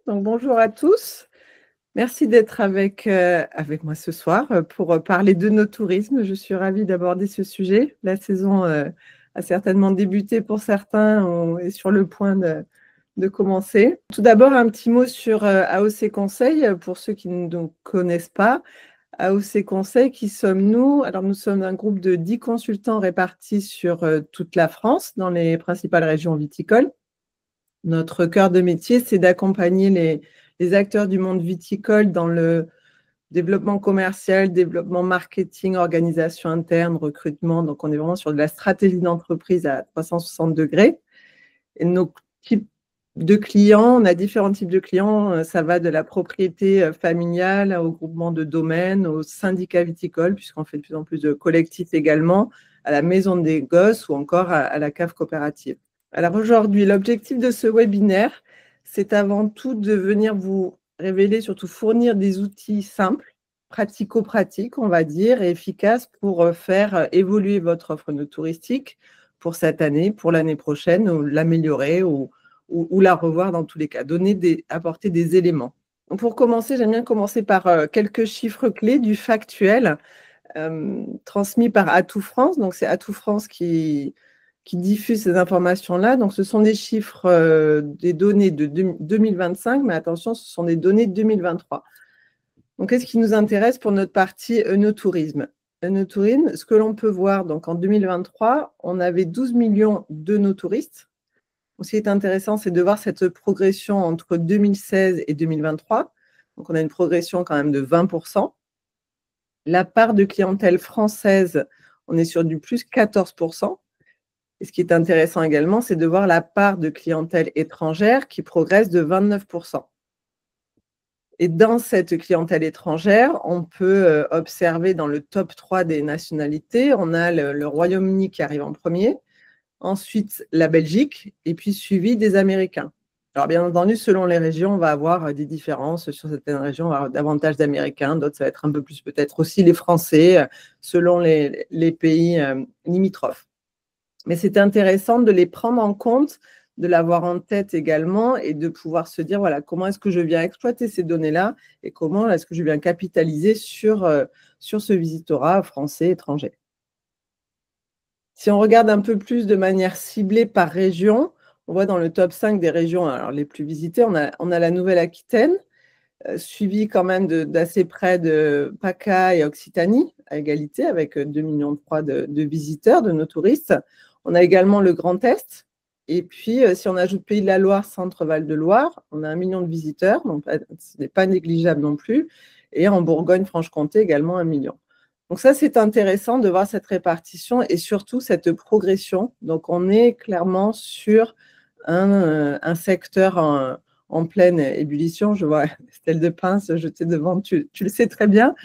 Donc, bonjour à tous. Merci d'être avec moi ce soir pour parler de nos tourismes. Je suis ravie d'aborder ce sujet. La saison a certainement débuté pour certains, on est sur le point de commencer. Tout d'abord, un petit mot sur AOC Conseil, pour ceux qui ne nous connaissent pas. AOC Conseil, qui sommes-nous? Alors, nous sommes un groupe de 10 consultants répartis sur toute la France, dans les principales régions viticoles. Notre cœur de métier, c'est d'accompagner les acteurs du monde viticole dans le développement commercial, développement marketing, organisation interne, recrutement. Donc, on est vraiment sur de la stratégie d'entreprise à 360 degrés. Et nos types de clients, on a différents types de clients. Ça va de la propriété familiale au groupement de domaines, aux syndicats viticoles, puisqu'on fait de plus en plus de collectifs également, à la maison des gosses ou encore à la cave coopérative. Alors aujourd'hui, l'objectif de ce webinaire, c'est avant tout de venir vous révéler, surtout fournir des outils simples, pratico-pratiques, on va dire, et efficaces pour faire évoluer votre offre no touristique pour cette année, pour l'année prochaine, ou l'améliorer ou la revoir dans tous les cas, apporter des éléments. Donc pour commencer, j'aime bien commencer par quelques chiffres clés du factuel transmis par Atout France. Donc c'est Atout France qui diffuse ces informations-là. Donc, ce sont des chiffres, des données de 2025, mais attention, ce sont des données de 2023. Donc, qu'est-ce qui nous intéresse pour notre partie œnotourisme? Œnotourisme, ce que l'on peut voir, donc en 2023, on avait 12 millions d'œnotouristes. Ce qui est intéressant, c'est de voir cette progression entre 2016 et 2023. Donc, on a une progression quand même de 20%. La part de clientèle française, on est sur du plus 14%. Et ce qui est intéressant également, c'est de voir la part de clientèle étrangère qui progresse de 29%. Et dans cette clientèle étrangère, on peut observer dans le top 3 des nationalités, on a le Royaume-Uni qui arrive en premier, ensuite la Belgique, et puis suivi des Américains. Alors bien entendu, selon les régions, on va avoir des différences. Sur certaines régions, on va avoir davantage d'Américains, d'autres, ça va être un peu plus peut-être aussi les Français, selon les pays limitrophes. Mais c'est intéressant de les prendre en compte, de l'avoir en tête également et de pouvoir se dire, voilà, comment est-ce que je viens exploiter ces données-là et comment est-ce que je viens capitaliser sur ce visitorat français, étranger. Si on regarde un peu plus de manière ciblée par région, on voit dans le top 5 des régions alors, les plus visitées, on a la Nouvelle-Aquitaine, suivi quand même d'assez près de PACA et Occitanie, à égalité, avec 2,3 millions de visiteurs, de nos touristes. On a également le Grand Est. Et puis, si on ajoute Pays de la Loire, Centre-Val de Loire, on a 1 million de visiteurs, donc ce n'est pas négligeable non plus. Et en Bourgogne-Franche-Comté, également 1 million. Donc ça, c'est intéressant de voir cette répartition et surtout cette progression. Donc, on est clairement sur un secteur en pleine ébullition. Je vois Estelle de Pince jetée devant, tu le sais très bien.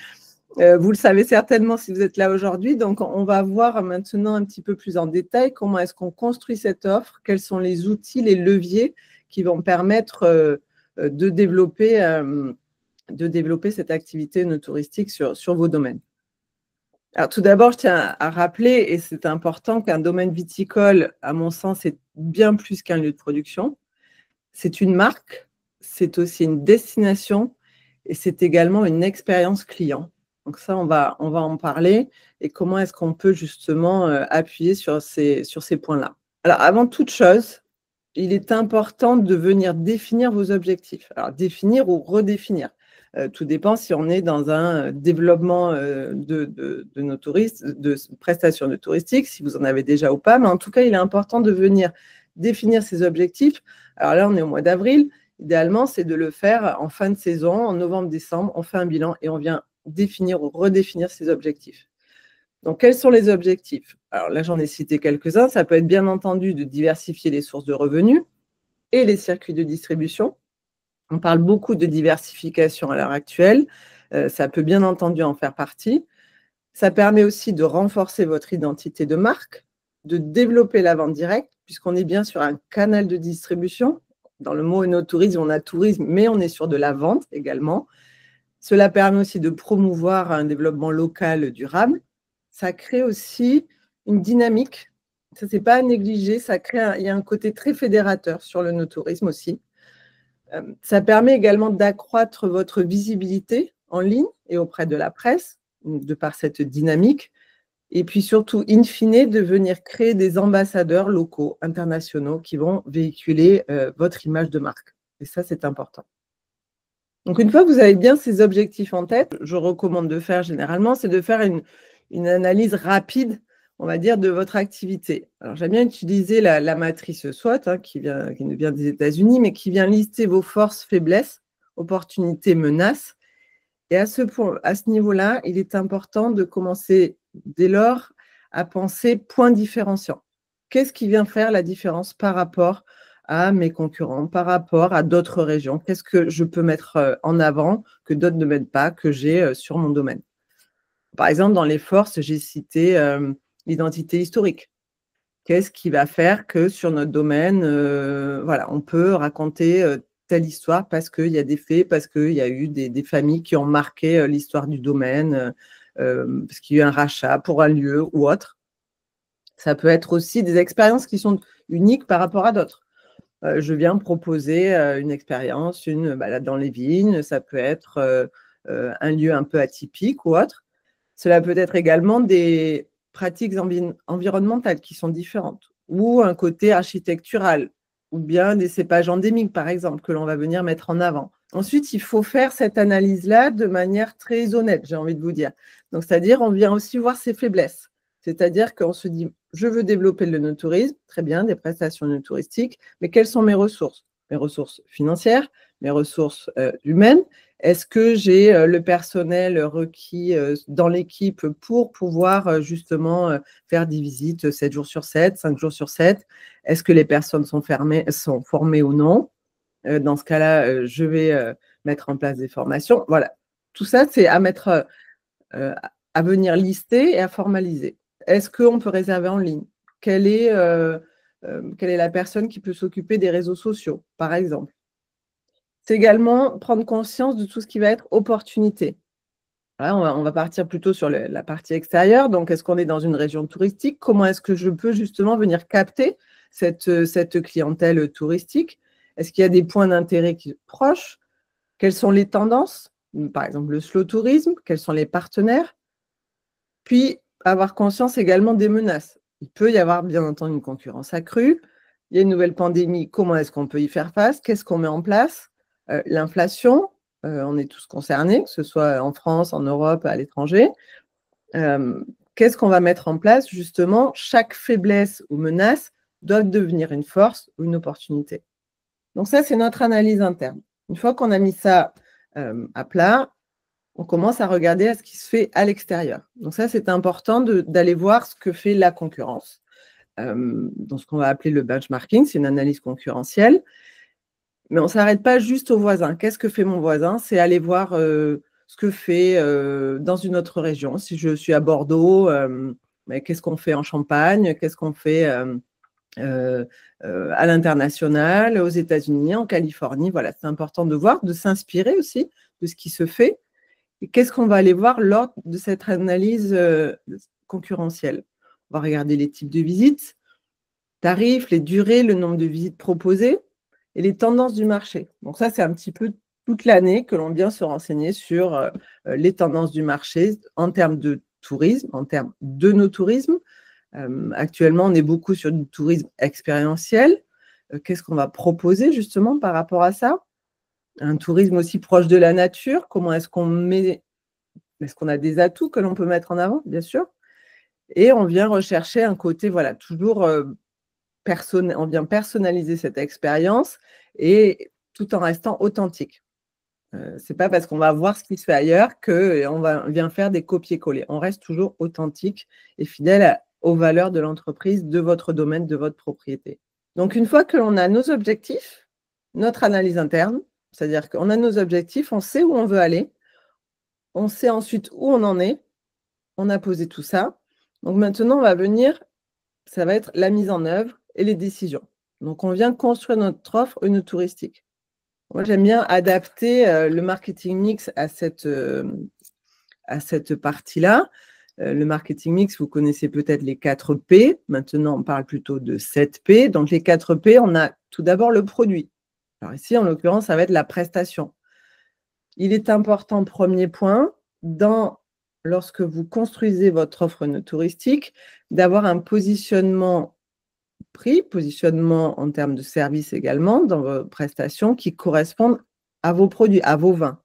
Vous le savez certainement si vous êtes là aujourd'hui. Donc, on va voir maintenant un petit peu plus en détail comment est-ce qu'on construit cette offre, quels sont les outils, les leviers qui vont permettre de développer cette activité no touristique sur vos domaines. Alors, tout d'abord, je tiens à rappeler, et c'est important, qu'un domaine viticole, à mon sens, c'est bien plus qu'un lieu de production. C'est une marque, c'est aussi une destination et c'est également une expérience client. Donc ça, on va en parler et comment est-ce qu'on peut justement appuyer sur ces points-là. Alors, avant toute chose, il est important de venir définir vos objectifs. Alors, définir ou redéfinir. Tout dépend si on est dans un développement de nos touristes, de prestations de touristiques, si vous en avez déjà ou pas. Mais en tout cas, il est important de venir définir ces objectifs. Alors là, on est au mois d'avril. Idéalement, c'est de le faire en fin de saison, en novembre-décembre. On fait un bilan et on vient définir ou redéfinir ces objectifs. Donc, quels sont les objectifs? Alors là, j'en ai cité quelques-uns. Ça peut être bien entendu de diversifier les sources de revenus et les circuits de distribution. On parle beaucoup de diversification à l'heure actuelle. Ça peut bien entendu en faire partie. Ça permet aussi de renforcer votre identité de marque, de développer la vente directe, puisqu'on est bien sur un canal de distribution. Dans le mot œnotourisme, on a tourisme, mais on est sur de la vente également. Cela permet aussi de promouvoir un développement local durable. Ça crée aussi une dynamique. Ça, ce n'est pas à négliger. Il y a un côté très fédérateur sur le no-tourisme aussi. Ça permet également d'accroître votre visibilité en ligne et auprès de la presse, de par cette dynamique. Et puis surtout, in fine, de venir créer des ambassadeurs locaux, internationaux, qui vont véhiculer votre image de marque. Et ça, c'est important. Donc, une fois que vous avez bien ces objectifs en tête, je recommande de faire généralement, c'est de faire une analyse rapide, on va dire, de votre activité. Alors, j'aime bien utiliser la matrice SWOT, hein, qui nous vient des États-Unis, mais qui vient lister vos forces, faiblesses, opportunités, menaces. Et à ce niveau-là, il est important de commencer dès lors à penser point différenciant. Qu'est-ce qui vient faire la différence par rapport à mes concurrents, par rapport à d'autres régions? Qu'est-ce que je peux mettre en avant que d'autres ne mettent pas, que j'ai sur mon domaine? Par exemple, dans les forces, j'ai cité l'identité historique. Qu'est-ce qui va faire que sur notre domaine, voilà, on peut raconter telle histoire parce qu'il y a des faits, parce qu'il y a eu des familles qui ont marqué l'histoire du domaine, parce qu'il y a eu un rachat pour un lieu ou autre. Ça peut être aussi des expériences qui sont uniques par rapport à d'autres. Je viens proposer une expérience, une balade dans les vignes, ça peut être un lieu un peu atypique ou autre. Cela peut être également des pratiques environnementales qui sont différentes, ou un côté architectural, ou bien des cépages endémiques, par exemple, que l'on va venir mettre en avant. Ensuite, il faut faire cette analyse-là de manière très honnête, j'ai envie de vous dire. Donc, c'est-à-dire, on vient aussi voir ses faiblesses. C'est-à-dire qu'on se dit, je veux développer le no-tourisme, très bien, des prestations no-touristiques, mais quelles sont mes ressources? Mes ressources financières, mes ressources humaines. Est-ce que j'ai le personnel requis dans l'équipe pour pouvoir justement faire des visites 7 jours sur 7, 5 jours sur 7? Est-ce que les personnes sont formées ou non? Dans ce cas-là, je vais mettre en place des formations. Voilà, tout ça, c'est à mettre, à venir lister et à formaliser. Est-ce qu'on peut réserver en ligne? Quelle est la personne qui peut s'occuper des réseaux sociaux, par exemple? C'est également prendre conscience de tout ce qui va être opportunité. Voilà, on va partir plutôt sur la partie extérieure. Donc, est-ce qu'on est dans une région touristique? Comment est-ce que je peux justement venir capter cette clientèle touristique? Est-ce qu'il y a des points d'intérêt proches? Quelles sont les tendances? Par exemple, le slow tourisme, quels sont les partenaires? Puis, avoir conscience également des menaces. Il peut y avoir, bien entendu, une concurrence accrue. Il y a une nouvelle pandémie. Comment est-ce qu'on peut y faire face? Qu'est-ce qu'on met en place? L'inflation, on est tous concernés, que ce soit en France, en Europe, à l'étranger. Qu'est-ce qu'on va mettre en place? Justement, chaque faiblesse ou menace doit devenir une force ou une opportunité. Donc ça, c'est notre analyse interne. Une fois qu'on a mis ça à plat, on commence à regarder à ce qui se fait à l'extérieur. Donc ça, c'est important d'aller voir ce que fait la concurrence. Dans ce qu'on va appeler le benchmarking, c'est une analyse concurrentielle. Mais on ne s'arrête pas juste aux voisins. Qu'est-ce que fait mon voisin? C'est aller voir ce que fait dans une autre région. Si je suis à Bordeaux, qu'est-ce qu'on fait en Champagne? Qu'est-ce qu'on fait à l'international, aux États-Unis, en Californie? Voilà, c'est important de voir, de s'inspirer aussi de ce qui se fait. Et qu'est-ce qu'on va aller voir lors de cette analyse concurrentielle? On va regarder les types de visites, tarifs, les durées, le nombre de visites proposées et les tendances du marché. Donc ça, c'est un petit peu toute l'année que l'on vient se renseigner sur les tendances du marché en termes de tourisme, en termes de no-tourisme. Actuellement, on est beaucoup sur du tourisme expérientiel. Qu'est-ce qu'on va proposer justement par rapport à ça? Un tourisme aussi proche de la nature. Comment est-ce qu'on met… Est-ce qu'on a des atouts que l'on peut mettre en avant? Bien sûr. Et on vient rechercher un côté, voilà, toujours… on vient personnaliser cette expérience et tout en restant authentique. Ce n'est pas parce qu'on va voir ce qui se fait ailleurs qu'on vient faire des copier-coller. On reste toujours authentique et fidèle aux valeurs de l'entreprise, de votre domaine, de votre propriété. Donc, une fois que l'on a nos objectifs, notre analyse interne, c'est-à-dire qu'on a nos objectifs, on sait où on veut aller, on sait ensuite où on en est, on a posé tout ça. Donc, maintenant, on va venir, ça va être la mise en œuvre et les décisions. Donc, on vient construire notre offre touristique. Moi, j'aime bien adapter le marketing mix à cette partie-là. Le marketing mix, vous connaissez peut-être les 4 P. Maintenant, on parle plutôt de 7 P. Donc, les 4 P, on a tout d'abord le produit. Alors ici, en l'occurrence, ça va être la prestation. Il est important, premier point, lorsque vous construisez votre offre touristique, d'avoir un positionnement prix, positionnement en termes de service également dans vos prestations qui correspondent à vos produits, à vos vins.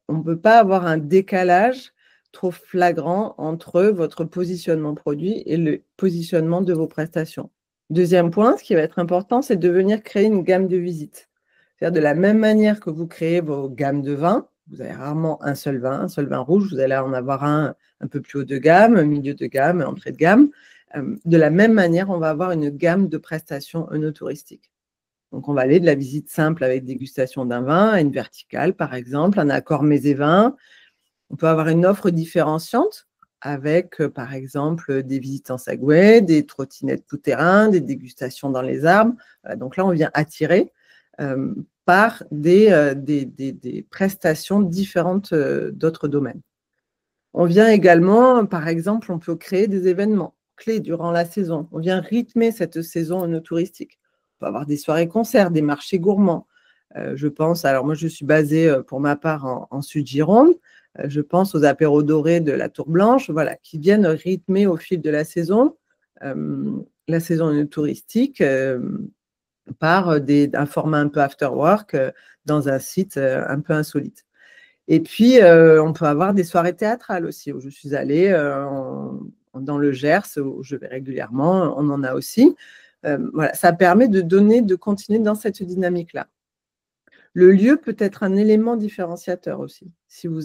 On ne peut pas avoir un décalage trop flagrant entre votre positionnement produit et le positionnement de vos prestations. Deuxième point, ce qui va être important, c'est de venir créer une gamme de visites. C'est-à-dire de la même manière que vous créez vos gammes de vins, vous avez rarement un seul vin rouge, vous allez en avoir un peu plus haut de gamme, milieu de gamme, entrée de gamme. De la même manière, on va avoir une gamme de prestations œnotouristiques. Donc, on va aller de la visite simple avec dégustation d'un vin à une verticale, par exemple, un accord mets et vins. On peut avoir une offre différenciante avec, par exemple, des visites en Segway, des trottinettes tout-terrain, des dégustations dans les arbres. Donc là, on vient attirer par des prestations différentes d'autres domaines. On vient également, par exemple, on peut créer des événements clés durant la saison. On vient rythmer cette saison œnotouristique. On peut avoir des soirées-concerts, des marchés gourmands. Je pense, alors moi je suis basée pour ma part en Sud-Gironde, je pense aux apéros dorés de la Tour Blanche, voilà, qui viennent rythmer au fil de la saison touristique par un format un peu after work dans un site un peu insolite. Et puis, on peut avoir des soirées théâtrales aussi, où je suis allée dans le Gers, où je vais régulièrement, on en a aussi. Voilà, ça permet de continuer dans cette dynamique-là. Le lieu peut être un élément différenciateur aussi. Si vous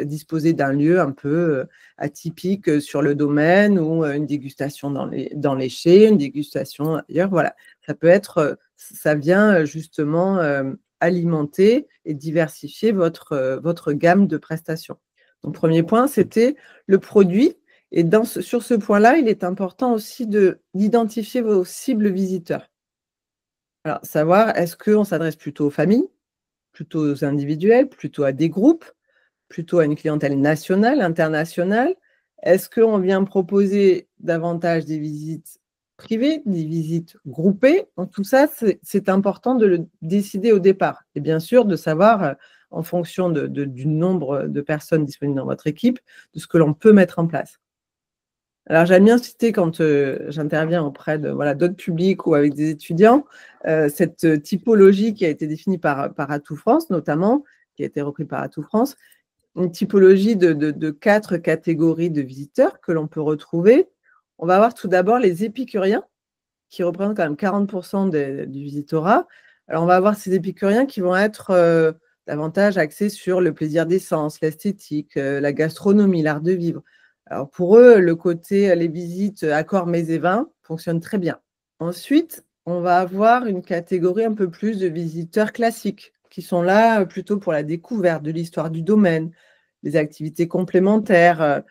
disposez d'un lieu un peu atypique sur le domaine ou une dégustation dans les chais, une dégustation ailleurs, voilà. Ça vient justement alimenter et diversifier votre gamme de prestations. Donc, premier point, c'était le produit. Et sur ce point-là, il est important aussi d'identifier vos cibles visiteurs. Alors, savoir, est-ce qu'on s'adresse plutôt aux familles, plutôt aux individuels, plutôt à des groupes, plutôt à une clientèle nationale, internationale? Est-ce qu'on vient proposer davantage des visites privées, des visites groupées? Donc, tout ça, c'est important de le décider au départ. Et bien sûr, de savoir, en fonction du nombre de personnes disponibles dans votre équipe, de ce que l'on peut mettre en place. Alors, j'aime bien citer quand j'interviens auprès d'autres publics ou avec des étudiants, cette typologie qui a été définie par Atout France, notamment, qui a été reprise par Atout France, une typologie de 4 catégories de visiteurs que l'on peut retrouver. On va avoir tout d'abord les épicuriens, qui représentent quand même 40% du visitorat. Alors, on va avoir ces épicuriens qui vont être davantage axés sur le plaisir des sens, l'esthétique, la gastronomie, l'art de vivre. Alors pour eux, le côté, les visites accords mets et vins fonctionnent très bien. Ensuite, on va avoir une catégorie un peu plus de visiteurs classiques qui sont là plutôt pour la découverte de l'histoire du domaine, les activités complémentaires.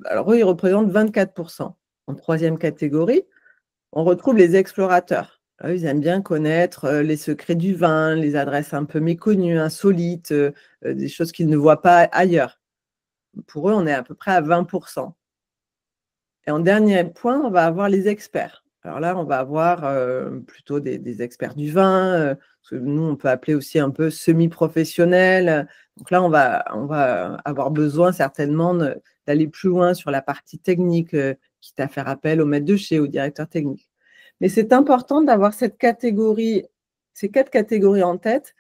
Alors eux, ils représentent 24%. En troisième catégorie, on retrouve les explorateurs. Eux, ils aiment bien connaître les secrets du vin, les adresses un peu méconnues, insolites, des choses qu'ils ne voient pas ailleurs. Pour eux, on est à peu près à 20%. Et en dernier point, on va avoir les experts. Alors là, on va avoir plutôt des experts du vin, ce que nous, on peut appeler aussi un peu semi-professionnels. Donc là, on va avoir besoin certainement d'aller plus loin sur la partie technique, quitte à faire appel au maître de chez, au directeur technique. Mais c'est important d'avoir ces 4 catégories en tête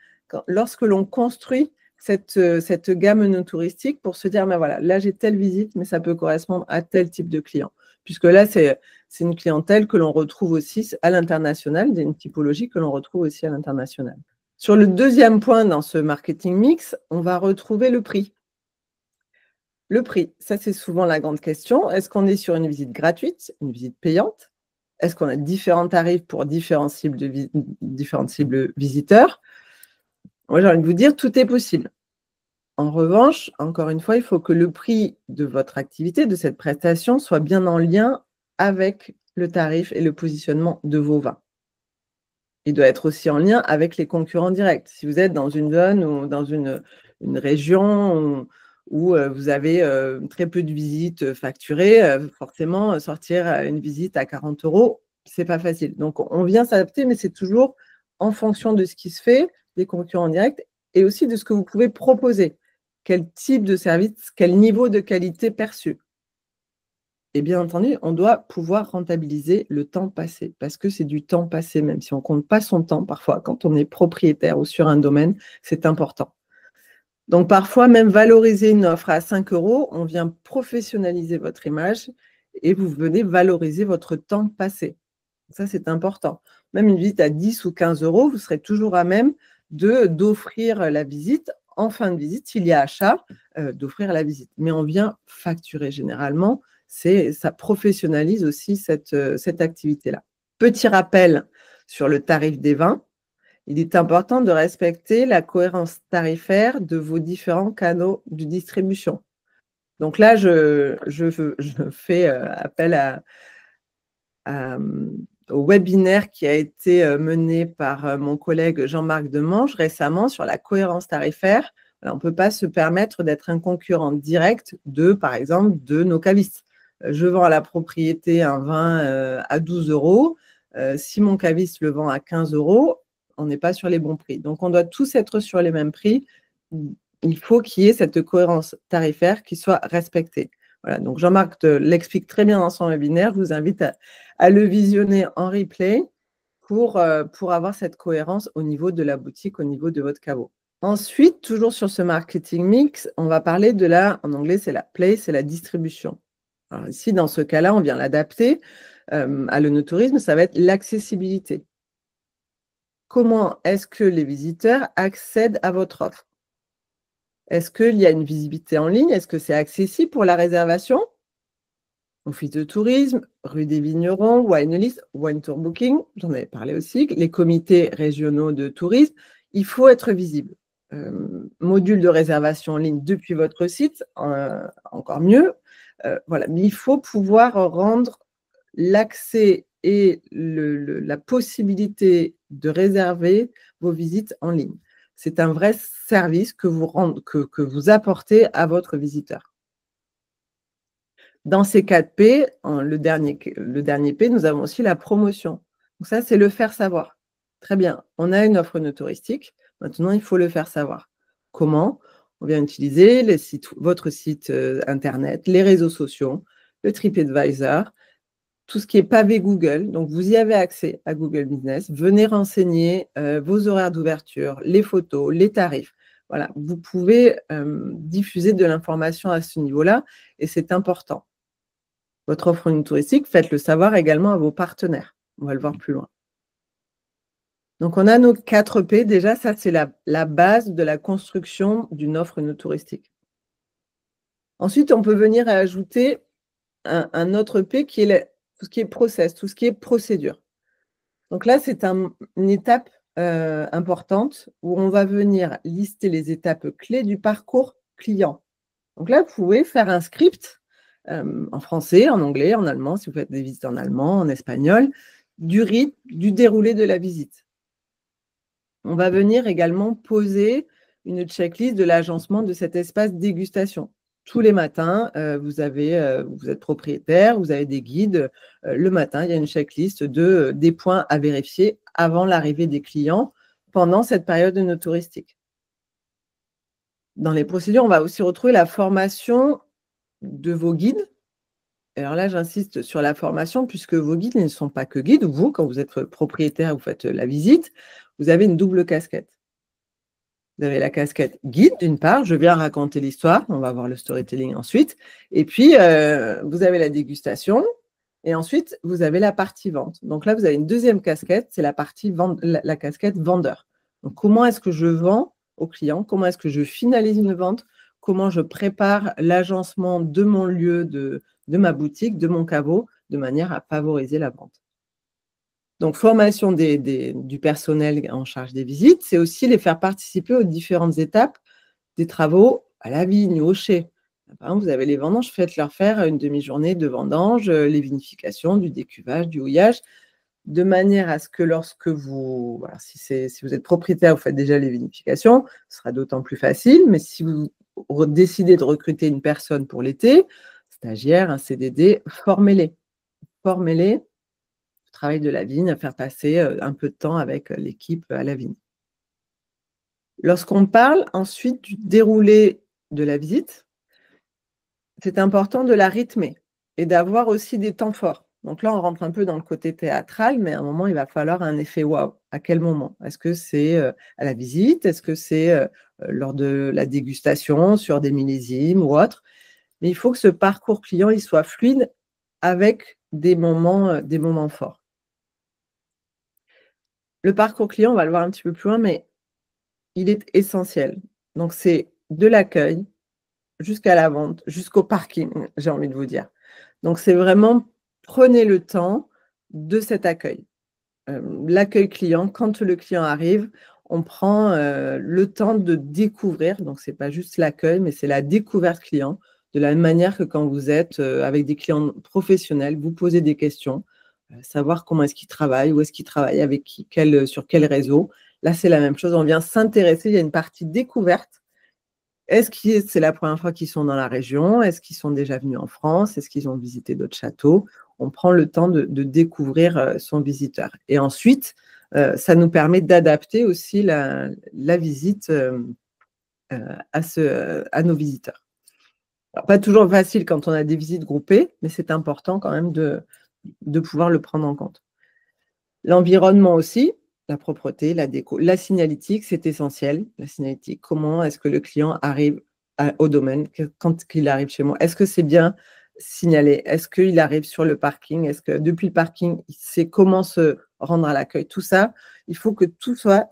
lorsque l'on construit cette gamme œnotouristique pour se dire, ben voilà, là j'ai telle visite, mais ça peut correspondre à tel type de client. Puisque là, c'est une clientèle que l'on retrouve aussi à l'international, une typologie que l'on retrouve aussi à l'international. Sur le deuxième point dans ce marketing mix, on va retrouver le prix. Le prix, ça c'est souvent la grande question. Est-ce qu'on est sur une visite gratuite, une visite payante? Est-ce qu'on a différents tarifs pour différentes cibles visiteurs? Moi, j'ai envie de vous dire, tout est possible. En revanche, encore une fois, il faut que le prix de votre activité, de cette prestation, soit bien en lien avec le tarif et le positionnement de vos vins. Il doit être aussi en lien avec les concurrents directs. Si vous êtes dans une zone ou dans une région où vous avez très peu de visites facturées, forcément, sortir une visite à 40 €, ce n'est pas facile. Donc, on vient s'adapter, mais c'est toujours en fonction de ce qui se fait, des concurrents directs, et aussi de ce que vous pouvez proposer. Quel type de service, quel niveau de qualité perçu. Et bien entendu, on doit pouvoir rentabiliser le temps passé, parce que c'est du temps passé, même si on ne compte pas son temps parfois, quand on est propriétaire ou sur un domaine, c'est important. Donc parfois, même valoriser une offre à 5 €, on vient professionnaliser votre image et vous venez valoriser votre temps passé. Ça, c'est important. Même une visite à 10 ou 15 €, vous serez toujours à même d'offrir la visite. En fin de visite, s'il y a achat, d'offrir la visite. Mais on vient facturer généralement. Ça professionnalise aussi cette activité-là. Petit rappel sur le tarif des vins. Il est important de respecter la cohérence tarifaire de vos différents canaux de distribution. Donc là, je fais appel au webinaire qui a été mené par mon collègue Jean-Marc Demange récemment sur la cohérence tarifaire. Alors, on ne peut pas se permettre d'être un concurrent direct par exemple, de nos cavistes. Je vends à la propriété un vin à 12 €. Si mon caviste le vend à 15 €, on n'est pas sur les bons prix. Donc, on doit tous être sur les mêmes prix. Il faut qu'il y ait cette cohérence tarifaire qui soit respectée. Voilà, donc Jean-Marc l'explique très bien dans son webinaire. Je vous invite à le visionner en replay pour avoir cette cohérence au niveau de la boutique, au niveau de votre caveau. Ensuite, toujours sur ce marketing mix, on va parler en anglais, c'est la place, c'est la distribution. Alors ici, dans ce cas-là, on vient l'adapter à l'œnotourisme, ça va être l'accessibilité. Comment est-ce que les visiteurs accèdent à votre offre? Est-ce qu'il y a une visibilité en ligne? Est-ce que c'est accessible pour la réservation? Office de tourisme, rue des Vignerons, Wine List, Wine Tour Booking, j'en avais parlé aussi, les comités régionaux de tourisme, il faut être visible. Module de réservation en ligne depuis votre site, encore mieux. Voilà. Mais il faut pouvoir rendre l'accès et la possibilité de réserver vos visites en ligne. C'est un vrai service que vous apportez à votre visiteur. Dans ces 4 P, le dernier P, nous avons aussi la promotion. Donc ça, c'est le faire savoir. Très bien, on a une offre touristique. Maintenant, il faut le faire savoir. Comment? On vient utiliser votre site internet, les réseaux sociaux, le TripAdvisor, tout ce qui est pavé Google. Donc, vous y avez accès à Google Business. Venez renseigner vos horaires d'ouverture, les photos, les tarifs. Voilà, vous pouvez diffuser de l'information à ce niveau-là et c'est important. Votre offre touristique, faites-le savoir également à vos partenaires. On va le voir plus loin. Donc, on a nos 4 P. Déjà, ça, c'est la base de la construction d'une offre touristique. Ensuite, on peut venir ajouter un autre P qui est tout ce qui est process, tout ce qui est procédure. Donc là, c'est une étape importante où on va venir lister les étapes clés du parcours client. Donc là, vous pouvez faire un script en français, en anglais, en allemand, si vous faites des visites en allemand, en espagnol, du rythme, du déroulé de la visite. On va venir également poser une checklist de l'agencement de cet espace dégustation. Tous les matins, vous êtes propriétaire, vous avez des guides. Le matin, il y a une checklist des points à vérifier avant l'arrivée des clients pendant cette période touristique. Dans les procédures, on va aussi retrouver la formation de vos guides. Alors là, j'insiste sur la formation puisque vos guides ne sont pas que guides. Vous, quand vous êtes propriétaire, vous faites la visite, vous avez une double casquette. Vous avez la casquette guide, d'une part, je viens raconter l'histoire, on va voir le storytelling ensuite, et puis vous avez la dégustation, et ensuite vous avez la partie vente. Donc là, vous avez une deuxième casquette, c'est la casquette vendeur. Donc comment est-ce que je vends aux clients? Comment est-ce que je finalise une vente? Comment je prépare l'agencement de mon lieu, de ma boutique, de mon caveau, de manière à favoriser la vente? Donc, formation du personnel en charge des visites, c'est aussi les faire participer aux différentes étapes des travaux à la vigne, au chai. Par exemple, vous avez les vendanges, faites-leur faire une demi-journée de vendange, les vinifications, du décuvage, du houillage, de manière à ce que lorsque voilà, si vous êtes propriétaire, vous faites déjà les vinifications, ce sera d'autant plus facile. Mais si vous décidez de recruter une personne pour l'été, stagiaire, un CDD, formez-les. Formez-les travail de la vigne, à faire passer un peu de temps avec l'équipe à la vigne. Lorsqu'on parle ensuite du déroulé de la visite, c'est important de la rythmer et d'avoir aussi des temps forts. Donc là, on rentre un peu dans le côté théâtral, mais à un moment, il va falloir un effet waouh. À quel moment? Est-ce que c'est à la visite? Est-ce que c'est lors de la dégustation, sur des millésimes ou autre? Mais il faut que ce parcours client, il soit fluide avec des moments forts. Le parcours client, on va le voir un petit peu plus loin, mais il est essentiel. Donc c'est de l'accueil jusqu'à la vente, jusqu'au parking, j'ai envie de vous dire. Donc c'est vraiment, prenez le temps de cet accueil. L'accueil client, quand le client arrive, on prend le temps de découvrir, donc c'est pas juste l'accueil, mais c'est la découverte client, de la même manière que quand vous êtes avec des clients professionnels, vous posez des questions, savoir comment est-ce qu'ils travaillent, où est-ce qu'ils travaillent, avec qui, sur quel réseau. Là, c'est la même chose, on vient s'intéresser, il y a une partie découverte. Est-ce que c'est la première fois qu'ils sont dans la région? Est-ce qu'ils sont déjà venus en France? Est-ce qu'ils ont visité d'autres châteaux? On prend le temps de découvrir son visiteur. Et ensuite, ça nous permet d'adapter aussi la visite à nos visiteurs. Alors, pas toujours facile quand on a des visites groupées, mais c'est important quand même de pouvoir le prendre en compte. L'environnement aussi, la propreté, la déco, la signalétique, c'est essentiel. La signalétique, comment est-ce que le client arrive au domaine quand il arrive chez moi? Est-ce que c'est bien signalé? Est-ce qu'il arrive sur le parking? Est-ce que depuis le parking, il sait comment se rendre à l'accueil? Tout ça, il faut que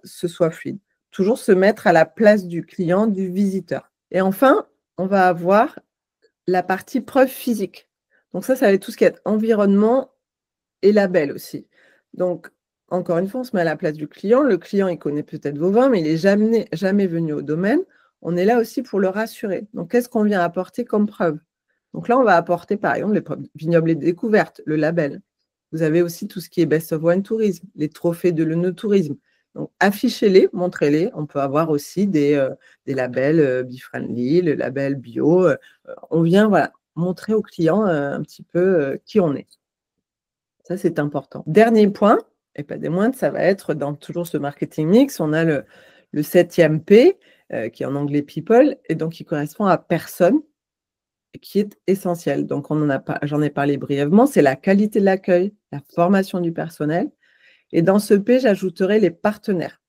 ce soit fluide. Toujours se mettre à la place du client, du visiteur. Et enfin, on va avoir la partie preuve physique. Donc ça va être tout ce qui est environnement et label aussi. Donc, encore une fois, on se met à la place du client. Le client, il connaît peut-être vos vins, mais il n'est jamais venu au domaine. On est là aussi pour le rassurer. Donc, qu'est-ce qu'on vient apporter comme preuve? Donc là, on va apporter, par exemple, les preuves vignobles et découvertes, le label. Vous avez aussi tout ce qui est Best of Wine Tourism, les trophées de l'œnotourisme. Donc, affichez-les, montrez-les. On peut avoir aussi des labels Be-Friendly, le label bio. On vient voilà, montrer au client un petit peu qui on est. Ça, c'est important. Dernier point, et pas des moindres, ça va être dans toujours ce marketing mix, on a le 7e P, qui est en anglais people, et donc qui correspond à personne, et qui est essentiel. Donc, j'en ai parlé brièvement, c'est la qualité de l'accueil, la formation du personnel. Et dans ce P, j'ajouterai les partenaires.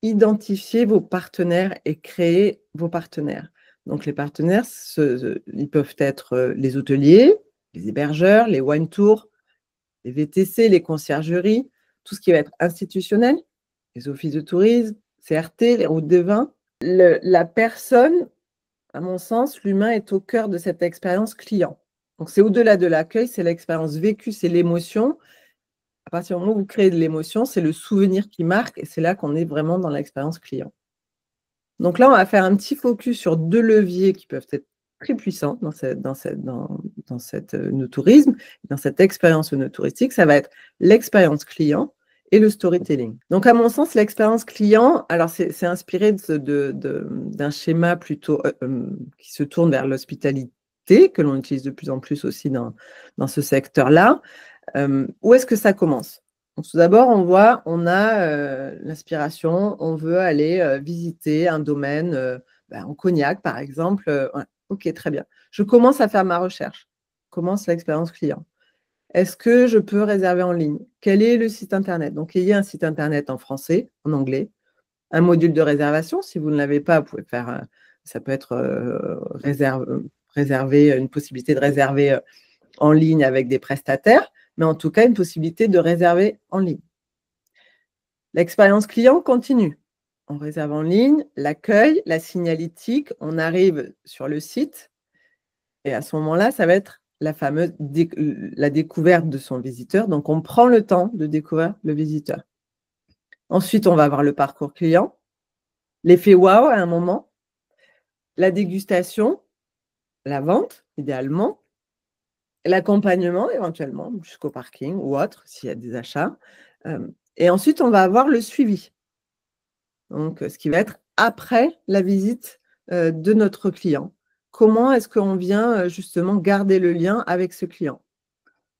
Identifiez vos partenaires et créez vos partenaires. Donc, les partenaires, ils peuvent être les hôteliers, les hébergeurs, les wine tours, les VTC, les conciergeries, tout ce qui va être institutionnel, les offices de tourisme, CRT, les routes des vins. La personne, à mon sens, l'humain est au cœur de cette expérience client. Donc, c'est au-delà de l'accueil, c'est l'expérience vécue, c'est l'émotion. À partir du moment où vous créez de l'émotion, c'est le souvenir qui marque et c'est là qu'on est vraiment dans l'expérience client. Donc là, on va faire un petit focus sur 2 leviers qui peuvent être très puissants dans cette no-tourisme, dans cette expérience no-touristique. Ça va être l'expérience client et le storytelling. Donc, à mon sens, l'expérience client, alors c'est inspiré d'un schéma plutôt qui se tourne vers l'hospitalité, que l'on utilise de plus en plus aussi dans ce secteur-là. Où est-ce que ça commence? Donc, tout d'abord, on a l'inspiration, on veut aller visiter un domaine en Cognac, par exemple. Ouais. Ok, très bien. Je commence à faire ma recherche. Commence l'expérience client. Est-ce que je peux réserver en ligne? Quel est le site internet? Donc, il y a un site internet en français, en anglais, un module de réservation. Si vous ne l'avez pas, vous pouvez faire, ça peut être réserver, une possibilité de réserver en ligne avec des prestataires, mais en tout cas, une possibilité de réserver en ligne. L'expérience client continue. On réserve en ligne, l'accueil, la signalétique, on arrive sur le site et à ce moment-là, ça va être la fameuse la découverte de son visiteur. Donc, on prend le temps de découvrir le visiteur. Ensuite, on va avoir le parcours client, l'effet wow à un moment, la dégustation, la vente, idéalement, l'accompagnement éventuellement jusqu'au parking ou autre, s'il y a des achats. Et ensuite, on va avoir le suivi. Donc, ce qui va être après la visite de notre client. Comment est-ce qu'on vient justement garder le lien avec ce client?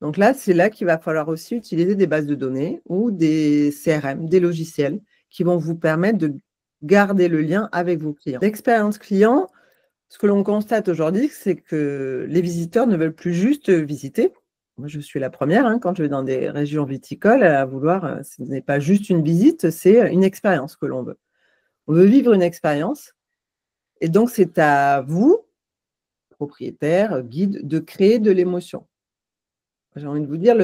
Donc là, c'est là qu'il va falloir aussi utiliser des bases de données ou des CRM, des logiciels qui vont vous permettre de garder le lien avec vos clients. L'expérience client, ce que l'on constate aujourd'hui, c'est que les visiteurs ne veulent plus juste visiter. Moi, je suis la première, hein, quand je vais dans des régions viticoles, à vouloir, ce n'est pas juste une visite, c'est une expérience que l'on veut. On veut vivre une expérience et donc c'est à vous, propriétaire, guide, de créer de l'émotion. J'ai envie de vous dire,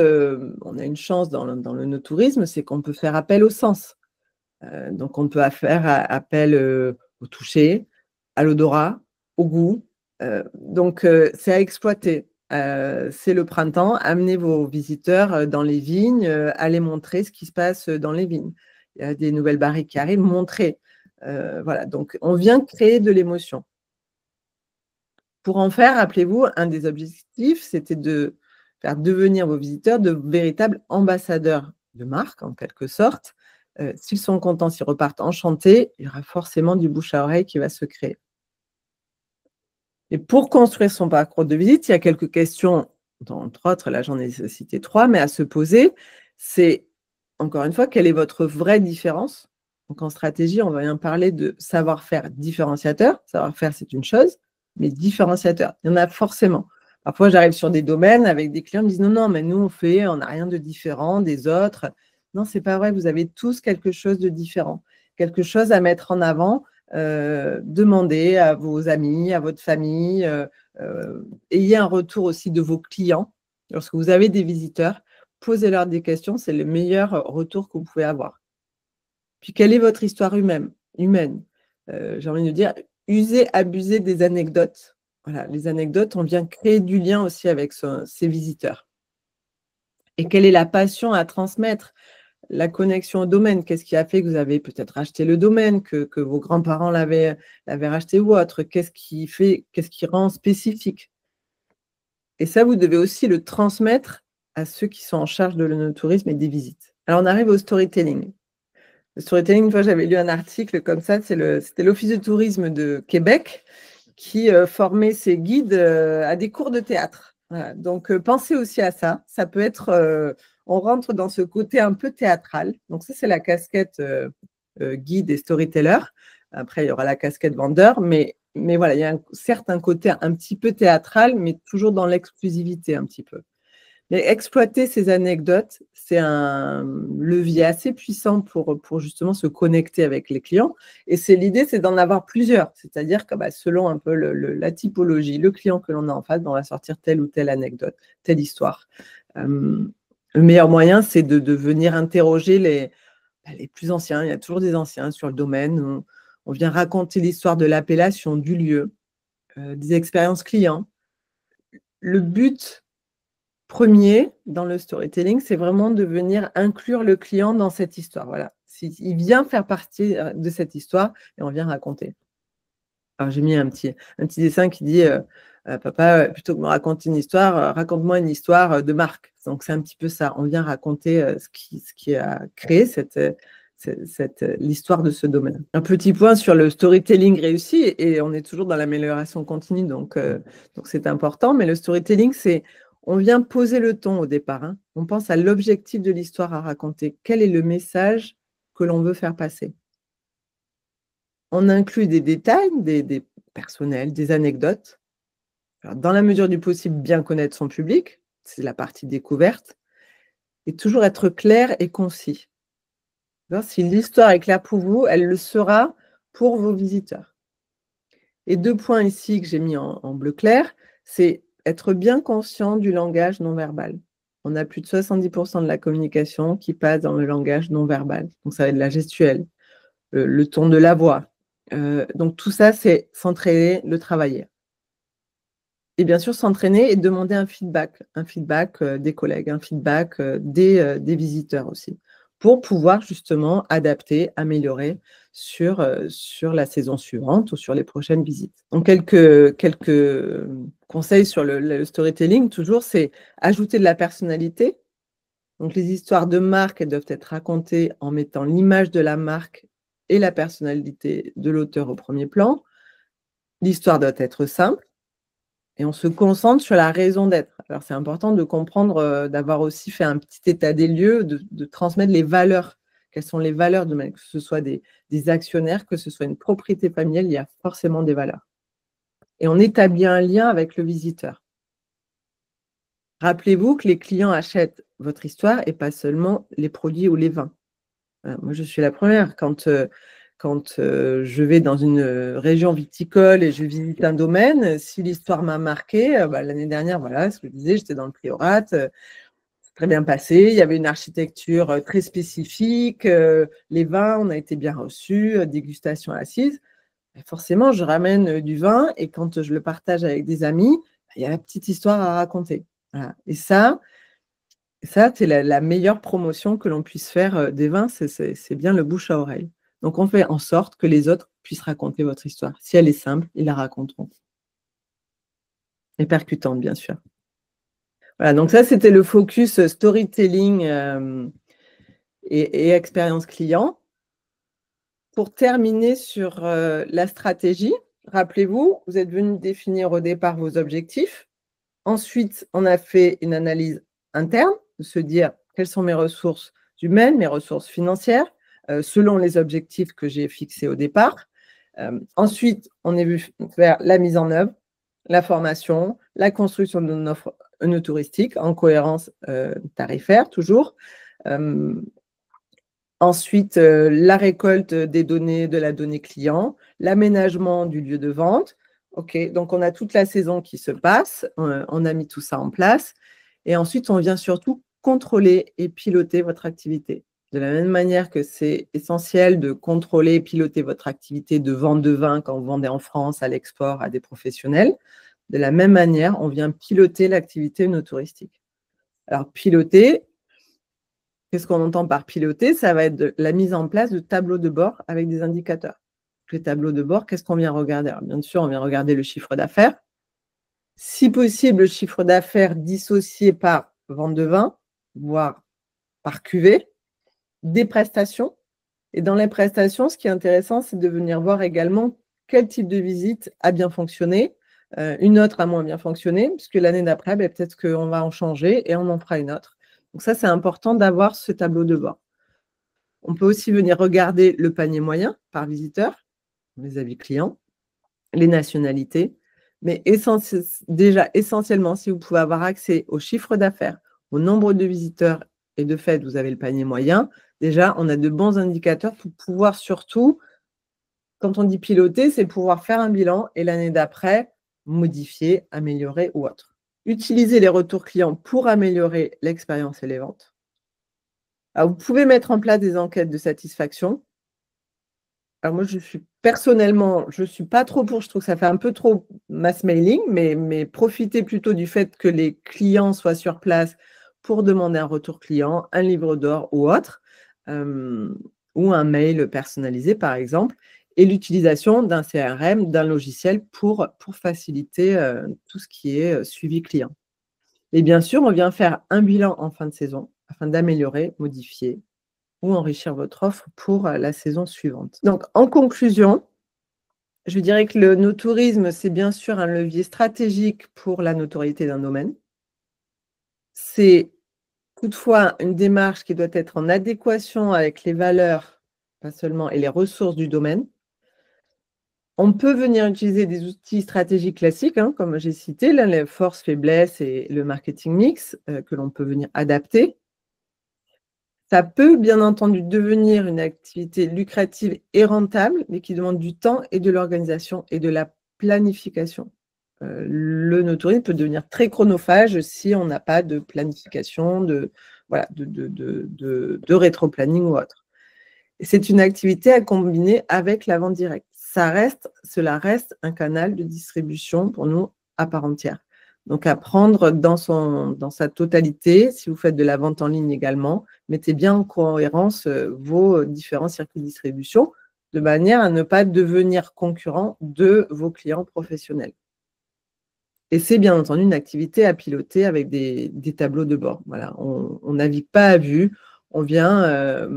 on a une chance dans le no-tourisme, c'est qu'on peut faire appel aux sens. Donc on peut faire appel au toucher, à l'odorat, au goût. Donc c'est à exploiter. C'est le printemps, amenez vos visiteurs dans les vignes, allez montrer ce qui se passe dans les vignes. Il y a des nouvelles barriques qui arrivent, montrez. Voilà, donc on vient créer de l'émotion. Pour en faire, rappelez-vous, un des objectifs, c'était de faire devenir vos visiteurs de véritables ambassadeurs de marque, en quelque sorte. S'ils sont contents, s'ils repartent enchantés, il y aura forcément du bouche à oreille qui va se créer. Et pour construire son parcours de visite, il y a quelques questions, entre autres, là j'en ai cité 3, mais à se poser. C'est, encore une fois, quelle est votre vraie différence? Donc en stratégie, on va bien parler de savoir-faire différenciateur. Savoir-faire, c'est une chose, mais différenciateur, il y en a forcément. Parfois, j'arrive sur des domaines avec des clients qui me disent « Non, non, mais nous, on n'a rien de différent des autres. » Non, ce n'est pas vrai, vous avez tous quelque chose de différent, quelque chose à mettre en avant. Demandez à vos amis, à votre famille, ayez un retour aussi de vos clients. Lorsque vous avez des visiteurs, posez-leur des questions, c'est le meilleur retour que vous pouvez avoir. Puis, quelle est votre histoire humaine? J'ai envie de dire, usez, abusez des anecdotes. Voilà, les anecdotes, on vient créer du lien aussi avec ses visiteurs. Et quelle est la passion à transmettre? La connexion au domaine, qu'est-ce qui a fait que vous avez peut-être racheté le domaine, que vos grands-parents l'avaient racheté ou autre? Qu'est-ce qui rend spécifique? Et ça, vous devez aussi le transmettre à ceux qui sont en charge de l'œnotourisme et des visites. Alors, on arrive au storytelling. Le storytelling, une fois, j'avais lu un article comme ça, c'était l'Office de tourisme de Québec qui formait ses guides à des cours de théâtre. Voilà. Donc, pensez aussi à ça. Ça peut être, on rentre dans ce côté un peu théâtral. Donc, ça, c'est la casquette guide et storyteller. Après, il y aura la casquette vendeur. Mais voilà, il y a un certain côté un petit peu théâtral, mais toujours dans l'exclusivité un petit peu. Mais exploiter ces anecdotes, c'est un levier assez puissant pour justement se connecter avec les clients. Et l'idée, c'est d'en avoir plusieurs. C'est-à-dire que selon un peu la typologie, le client que l'on a en face, on va sortir telle ou telle anecdote, telle histoire. Le meilleur moyen, c'est de venir interroger les plus anciens. Il y a toujours des anciens sur le domaine. On vient raconter l'histoire de l'appellation, du lieu, des expériences clients. Le but premier dans le storytelling, c'est vraiment de venir inclure le client dans cette histoire. Voilà. Il vient faire partie de cette histoire et on vient raconter. Alors, j'ai mis un petit dessin qui dit Papa, plutôt que de me raconter une histoire, raconte-moi une histoire de marque. Donc, c'est un petit peu ça. On vient raconter ce qui a créé l'histoire de ce domaine. Un petit point sur le storytelling réussi, et on est toujours dans l'amélioration continue, donc c'est important, mais le storytelling, on vient poser le ton au départ. Hein. On pense à l'objectif de l'histoire à raconter. Quel est le message que l'on veut faire passer? On inclut des détails, des personnels, des anecdotes. Alors, dans la mesure du possible, bien connaître son public, c'est la partie découverte, et toujours être clair et concis. Si l'histoire est claire pour vous, elle le sera pour vos visiteurs. Et 2 points ici que j'ai mis en bleu clair, c'est être bien conscient du langage non verbal. On a plus de 70% de la communication qui passe dans le langage non verbal. Donc, ça va être la gestuelle, le ton de la voix. Donc, tout ça, c'est s'entraîner, le travailler. Et bien sûr, s'entraîner et demander un feedback des collègues, un feedback des visiteurs aussi, pour pouvoir justement adapter, améliorer sur la saison suivante ou sur les prochaines visites. Donc, quelques conseils sur le storytelling, toujours, c'est ajouter de la personnalité. Donc, les histoires de marque, elles doivent être racontées en mettant l'image de la marque et la personnalité de l'auteur au premier plan. L'histoire doit être simple et on se concentre sur la raison d'être. Alors, c'est important de comprendre, d'avoir aussi fait un petit état des lieux, de transmettre les valeurs. Quelles sont les valeurs de que ce soit des actionnaires, que ce soit une propriété familiale, il y a forcément des valeurs. Et on établit un lien avec le visiteur. Rappelez-vous que les clients achètent votre histoire et pas seulement les produits ou les vins. Moi, je suis la première. Quand je vais dans une région viticole et je visite un domaine, si l'histoire m'a marqué, l'année dernière, voilà, ce que je disais, j'étais dans le Priorat, c'est très bien passé. Il y avait une architecture très spécifique. Les vins, on a été bien reçus, dégustation assise. Et forcément, je ramène du vin et quand je le partage avec des amis, il y a la petite histoire à raconter. Voilà. Et ça, c'est la meilleure promotion que l'on puisse faire des vins, c'est bien le bouche à oreille. Donc, on fait en sorte que les autres puissent raconter votre histoire. Si elle est simple, ils la raconteront. Et percutante, bien sûr. Voilà, donc ça, c'était le focus storytelling et expérience client. Pour terminer sur la stratégie, rappelez-vous, vous êtes venu définir au départ vos objectifs. Ensuite, on a fait une analyse interne, de se dire quelles sont mes ressources humaines, mes ressources financières, selon les objectifs que j'ai fixés au départ. Ensuite, on est venu faire la mise en œuvre, la formation, la construction de nos offres touristiques en cohérence tarifaire toujours. Ensuite, la récolte des données, de la donnée client, l'aménagement du lieu de vente. OK, donc on a toute la saison qui se passe, on a mis tout ça en place. Et ensuite, on vient surtout contrôler et piloter votre activité. De la même manière que c'est essentiel de contrôler et piloter votre activité de vente de vin quand vous vendez en France, à l'export, à des professionnels, de la même manière, on vient piloter l'activité touristique. Alors, piloter, qu'est-ce qu'on entend par piloter? Ça va être la mise en place de tableaux de bord avec des indicateurs. Les tableaux de bord, qu'est-ce qu'on vient regarder? Alors, bien sûr, on vient regarder le chiffre d'affaires. Si possible, le chiffre d'affaires dissocié par vente de vin, voire par cuvée, des prestations. Et dans les prestations, ce qui est intéressant, c'est de venir voir également quel type de visite a bien fonctionné, une autre a moins bien fonctionné, puisque l'année d'après, peut-être qu'on va en changer et on en fera une autre. Donc ça, c'est important d'avoir ce tableau de bord. On peut aussi venir regarder le panier moyen par visiteur, les avis clients, les nationalités, mais déjà essentiellement, si vous pouvez avoir accès au chiffre d'affaires, au nombre de visiteurs et de fait, vous avez le panier moyen, déjà, on a de bons indicateurs pour pouvoir surtout, quand on dit piloter, c'est pouvoir faire un bilan et l'année d'après, modifier, améliorer ou autre. Utiliser les retours clients pour améliorer l'expérience et les ventes. Alors, vous pouvez mettre en place des enquêtes de satisfaction. Alors moi, personnellement, je ne suis pas trop pour, je trouve que ça fait un peu trop mass mailing, mais profitez plutôt du fait que les clients soient sur place pour demander un retour client, un livre d'or ou autre, ou un mail personnalisé par exemple, et l'utilisation d'un CRM, d'un logiciel pour faciliter tout ce qui est suivi client. Et bien sûr, on vient faire un bilan en fin de saison afin d'améliorer, modifier ou enrichir votre offre pour la saison suivante. Donc, en conclusion, je dirais que le no-tourisme, c'est bien sûr un levier stratégique pour la notoriété d'un domaine. C'est toutefois une démarche qui doit être en adéquation avec les valeurs, pas seulement, et les ressources du domaine. On peut venir utiliser des outils stratégiques classiques, comme j'ai cité, là, les forces, faiblesses et le marketing mix, que l'on peut venir adapter. Ça peut bien entendu devenir une activité lucrative et rentable, mais qui demande du temps et de l'organisation et de la planification. Le no-tourisme peut devenir très chronophage si on n'a pas de planification, de rétro-planning ou autre. Et c'est une activité à combiner avec la vente directe. Cela reste un canal de distribution pour nous à part entière. Donc, à prendre dans sa totalité, si vous faites de la vente en ligne également, mettez bien en cohérence vos différents circuits de distribution de manière à ne pas devenir concurrent de vos clients professionnels. Et c'est bien entendu une activité à piloter avec des tableaux de bord. Voilà, on ne navigue pas à vue, on vient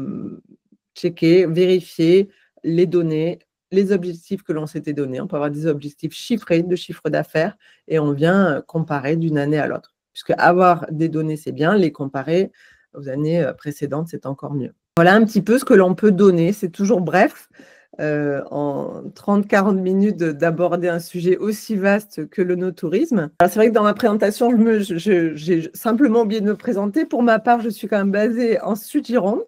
checker, vérifier les données, les objectifs que l'on s'était donnés. On peut avoir des objectifs chiffrés de chiffre d'affaires et on vient comparer d'une année à l'autre. puisque avoir des données, c'est bien, les comparer aux années précédentes, c'est encore mieux. Voilà un petit peu ce que l'on peut donner. C'est toujours bref, en 30-40 minutes d'aborder un sujet aussi vaste que le no-tourisme. Alors c'est vrai que dans ma présentation, j'ai simplement oublié de me présenter. Pour ma part, je suis quand même basée en Sud-Gironde.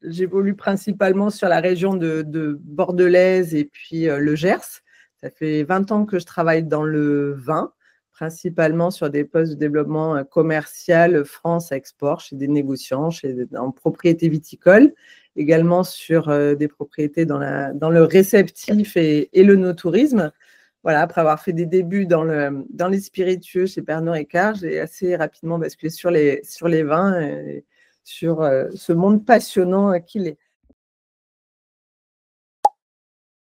J'évolue principalement sur la région de Bordelaise et puis le Gers. Ça fait 20 ans que je travaille dans le vin, principalement sur des postes de développement commercial France export, chez des négociants, en propriété viticole, également sur des propriétés dans le réceptif et le no-tourisme. Voilà, après avoir fait des débuts dans les spiritueux chez Pernod Ricard, j'ai assez rapidement basculé sur les vins et sur ce monde passionnant qu'il est.